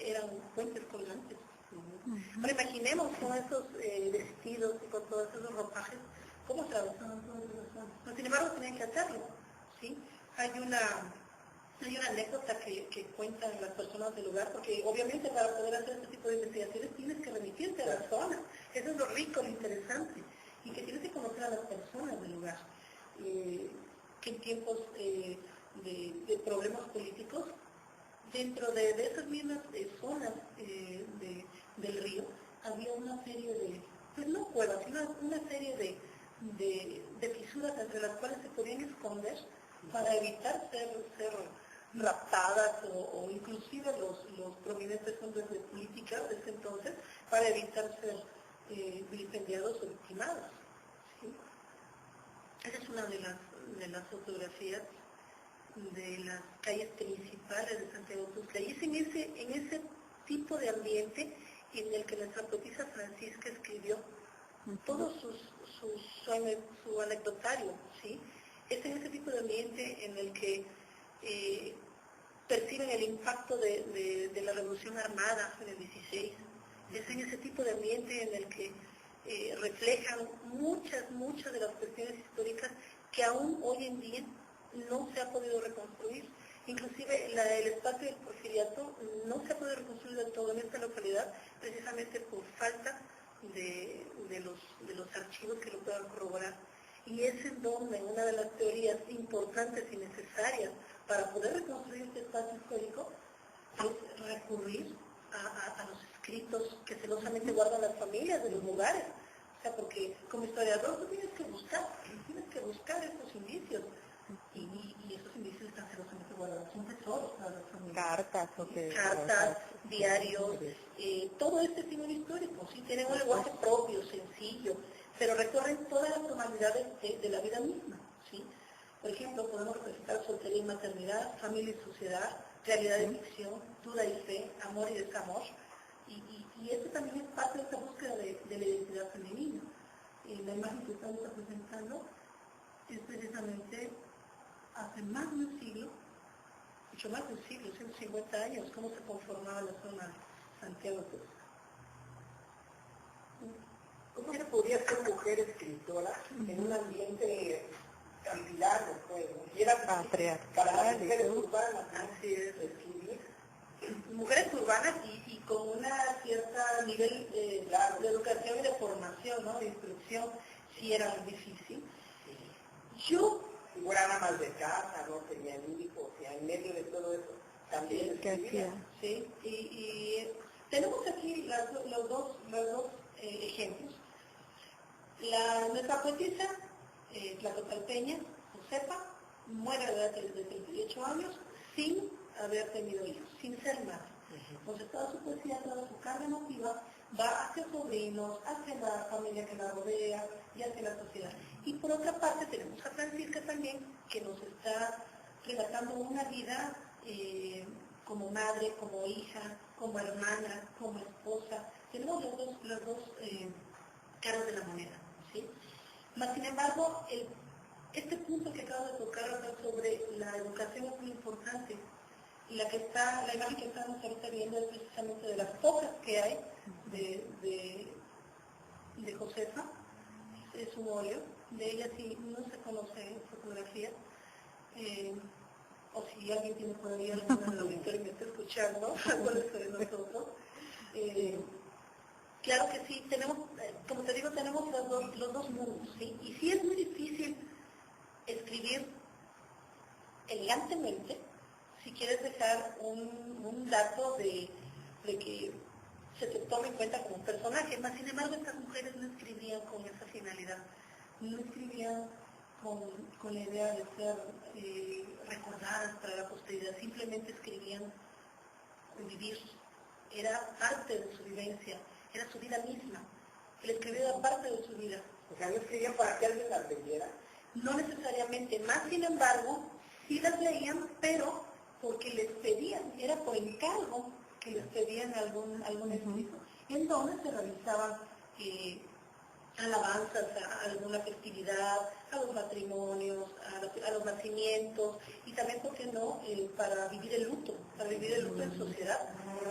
eran puentes colgantes. Ahora imaginemos con esos vestidos y con todos esos ropajes, ¿cómo atravesaban todas esas zonas? Pero, sin embargo, tenían que hacerlo, ¿sí? Hay una anécdota que cuentan las personas del lugar, porque obviamente para poder hacer este tipo de investigaciones tienes que remitirte a la zona. Eso es lo rico, lo interesante, y que tienes que conocer a las personas del lugar. Que en tiempos de problemas políticos, dentro de esas mismas zonas del río, había una serie de, pues no cuevas, sino una serie de fisuras entre las cuales se podían esconder para evitar ser raptadas o inclusive los prominentes hombres de política de ese entonces, para evitar ser vilipendiados o victimados. ¿Sí? Esa es una de las fotografías de las calles principales de Santiago Tuxtla. Y es en ese tipo de ambiente en el que nuestra poetisa Francisca escribió todo su anecdotario, ¿sí? Es en ese tipo de ambiente en el que perciben el impacto de la Revolución Armada en el 16. Es en ese tipo de ambiente en el que reflejan muchas de las cuestiones históricas que aún hoy en día no se ha podido reconstruir. Inclusive el espacio del Porfiriato no se ha podido reconstruir del todo en esta localidad, precisamente por falta de los archivos que lo puedan corroborar. Y es en donde una de las teorías importantes y necesarias para poder reconstruir este espacio histórico es recurrir a los escritos que celosamente guardan las familias de los lugares. O sea, porque como historiador tú tienes que buscar estos indicios. Y esos indicios están celosamente guardados, son tesoros para las familias. Cartas, diarios, todo este tipo de histórico, ¿sí? Tienen un lenguaje propio, sencillo, pero recorren todas las formalidades de la vida misma, ¿sí? Por ejemplo, podemos representar soltería y maternidad, familia y sociedad, realidad y ficción, duda y fe, amor y desamor, y esto también es parte de esta búsqueda de la identidad femenina. La imagen que estamos representando es precisamente hace más de un siglo, mucho más de un siglo, 150 años, cómo se conformaba la zona de Santiago Tuxtla. ¿Cómo se podría ser mujer escritora en un ambiente campilano, pues? Y era patriarcal, para las mujeres urbanas, así es, escribir. Mujeres urbanas y con una cierta nivel de educación y de formación, ¿no? De instrucción, sí era muy difícil. Yo Igual eran amas de casa, no tenían hijos, o sea, en medio de todo eso también escribían. Sí, y tenemos aquí los dos ejemplos. Nuestra poetisa, tlacotalpeña, Josefa, muere a la edad de 38 años sin haber tenido hijos, sin ser madre. Entonces toda su poesía, toda su carga emotiva va hacia sobrinos, hacia la familia que la rodea y hacia la sociedad. Y por otra parte tenemos a Francisca también, que nos está relatando una vida como madre, como hija, como hermana, como esposa. Tenemos las dos caras de la moneda, ¿sí? Mas, sin embargo, este punto que acabo de tocar sobre la educación es muy importante. Y la imagen que estamos ahorita viendo es precisamente de las pocas que hay de Josefa. Es un óleo. De ella sí no se conoce fotografía. O si alguien tiene por ahí alguna del auditorio y me está escuchando, acuérdense de nosotros. Claro que sí, tenemos, como te digo, tenemos los dos mundos, ¿sí? Y sí es muy difícil escribir elegantemente si quieres dejar un dato de que se te tome en cuenta como un personaje, más sin embargo estas mujeres no escribían con esa finalidad, no escribían con la idea de ser recordadas para la posteridad, simplemente escribían vivir, era parte de su vivencia, era su vida misma, el escribir era parte de su vida. O sea, no escribían para que alguien las leyera. No necesariamente, más sin embargo, sí las leían, pero porque les pedían, era por encargo que les pedían algún escrito, en donde se realizaban alabanzas a alguna festividad, a los matrimonios, a los nacimientos, y también, ¿por qué no?, para vivir el luto en sociedad,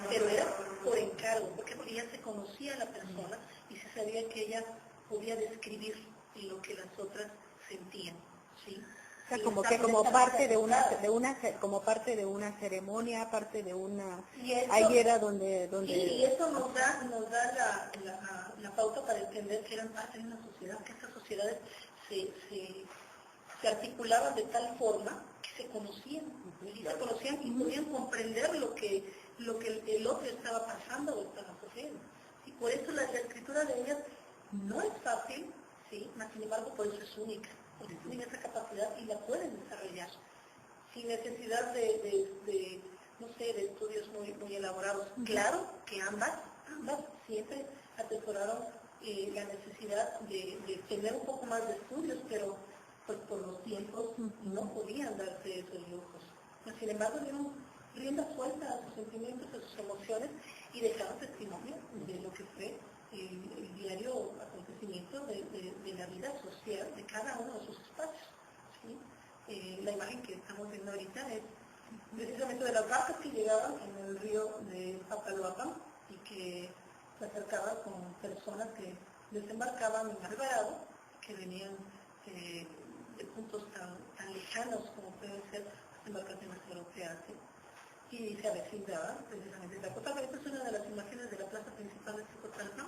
pero era por encargo, porque ya se conocía a la persona y se sabía que ella podía describir lo que las otras sentían, ¿sí? O sea, como parte como parte de una ceremonia, parte de una... ahí era donde... Y eso nos da la pauta para entender que eran parte de una sociedad, que estas sociedades se articulaban de tal forma que se conocían, y podían comprender lo que el otro estaba pasando o estaba sufriendo. Y por eso la escritura de ellas no es fácil, ¿sí? Sin embargo, por eso es única, porque tienen esa capacidad y la pueden desarrollar sin necesidad no sé, de estudios muy elaborados. Claro que ambas siempre atesoraron la necesidad de tener un poco más de estudios, pero pues por los tiempos no podían darse esos lujos. Pero, sin embargo, dieron rienda suelta a sus sentimientos, a sus emociones, y dejaron testimonio de lo que fue el diario acontecimiento de la vida social de cada uno de sus espacios, ¿sí? La imagen que estamos viendo ahorita es precisamente de las barcas que llegaban en el río de Papaloapan y que se acercaban con personas que desembarcaban en Alvarado, que venían de puntos tan lejanos como pueden ser las embarcaciones europeas, ¿sí? Y se avecindaban precisamente de Zapotalpan. Esta es una de las imágenes de la plaza principal de Zapotalpan,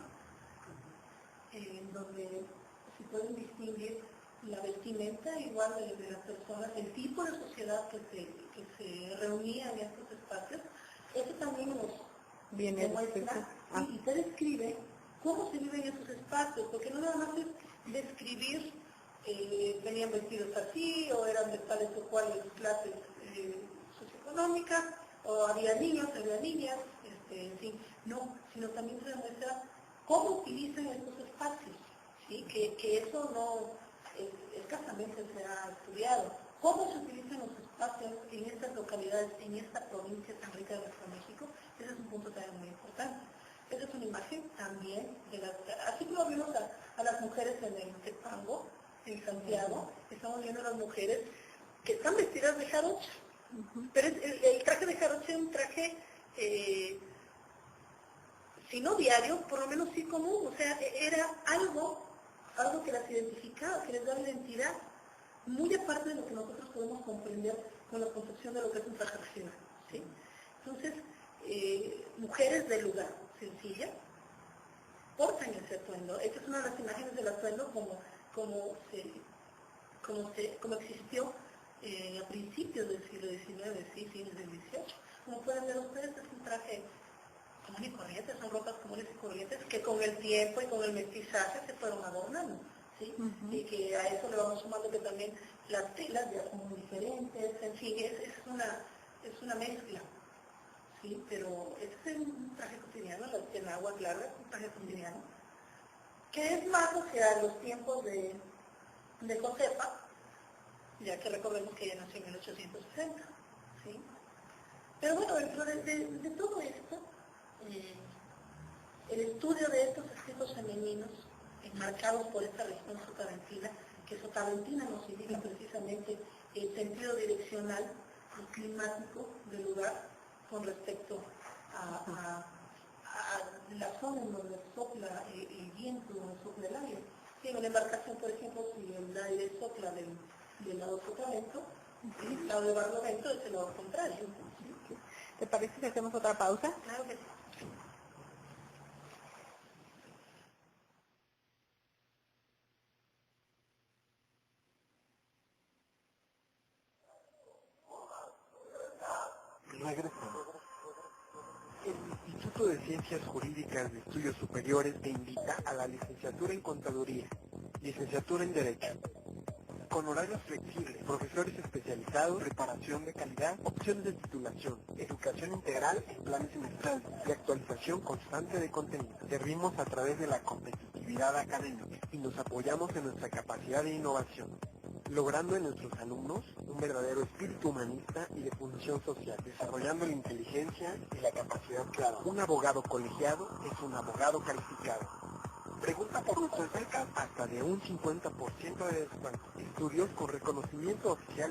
en donde se pueden distinguir la vestimenta igual de las personas, el tipo de sociedad que se reunía en estos espacios. Eso también nos demuestra y se describe cómo se vive en esos espacios, porque no nada más es describir venían vestidos así, o eran de tales o cuales clases socioeconómicas, o había niños, había niñas, en fin, no, sino también se demuestra cómo utilizan estos espacios, ¿sí? Que eso no escasamente se ha estudiado. ¿Cómo se utilizan los espacios en estas localidades, en esta provincia tan rica de nuestro México? Ese es un punto también muy importante. Esa es una imagen también de las... Así como vimos a las mujeres en el Tepango, en Santiago, estamos viendo a las mujeres que están vestidas de jarocha. Pero el traje de jarocha es un traje, si no diario, por lo menos sí común. O sea, era algo que las identificaba, que les da identidad, muy aparte de lo que nosotros podemos comprender con la concepción de lo que es un traje regional, ¿sí? Entonces, mujeres del lugar, sencilla, portan ese atuendo. Esta es una de las imágenes del atuendo como existió a principios del siglo XIX, ¿sí? Fines del XVIII. Como pueden ver ustedes, es un traje común y corriente, son ropas comunes y corrientes que con el tiempo y con el mestizaje se fueron adornando, ¿sí? Y que a eso le vamos sumando que también las telas ya son muy diferentes, en fin, es una mezcla, ¿sí? Pero este es un traje cotidiano, en agua clara, es un traje cotidiano, que es más hacia los tiempos de Josefa, ya que recordemos que ella nació en 1860, ¿sí? Pero bueno, dentro de todo esto, el estudio de estos escritos femeninos, enmarcados por esta región sotaventina, que sotaventina nos indica precisamente el sentido direccional y climático del lugar con respecto a la zona en donde sopla el viento, donde sopla el aire. Si en una embarcación, por ejemplo, si el aire sopla del lado sotavento, el lado de barlovento es el lado contrario. ¿Te parece que hacemos otra pausa? Claro que sí. Regresamos. El Instituto de Ciencias Jurídicas de Estudios Superiores te invita a la licenciatura en Contaduría, licenciatura en Derecho, con horarios flexibles, profesores especializados, preparación de calidad, opciones de titulación, educación integral en planes semestrales y actualización constante de contenido. Servimos a través de la competitividad académica y nos apoyamos en nuestra capacidad de innovación, logrando en nuestros alumnos un verdadero espíritu humanista y de función social, desarrollando la inteligencia y la capacidad clara. Un abogado colegiado es un abogado calificado. Pregunta por nuestras becas hasta de un 50% de descuento. Estudios con reconocimiento oficial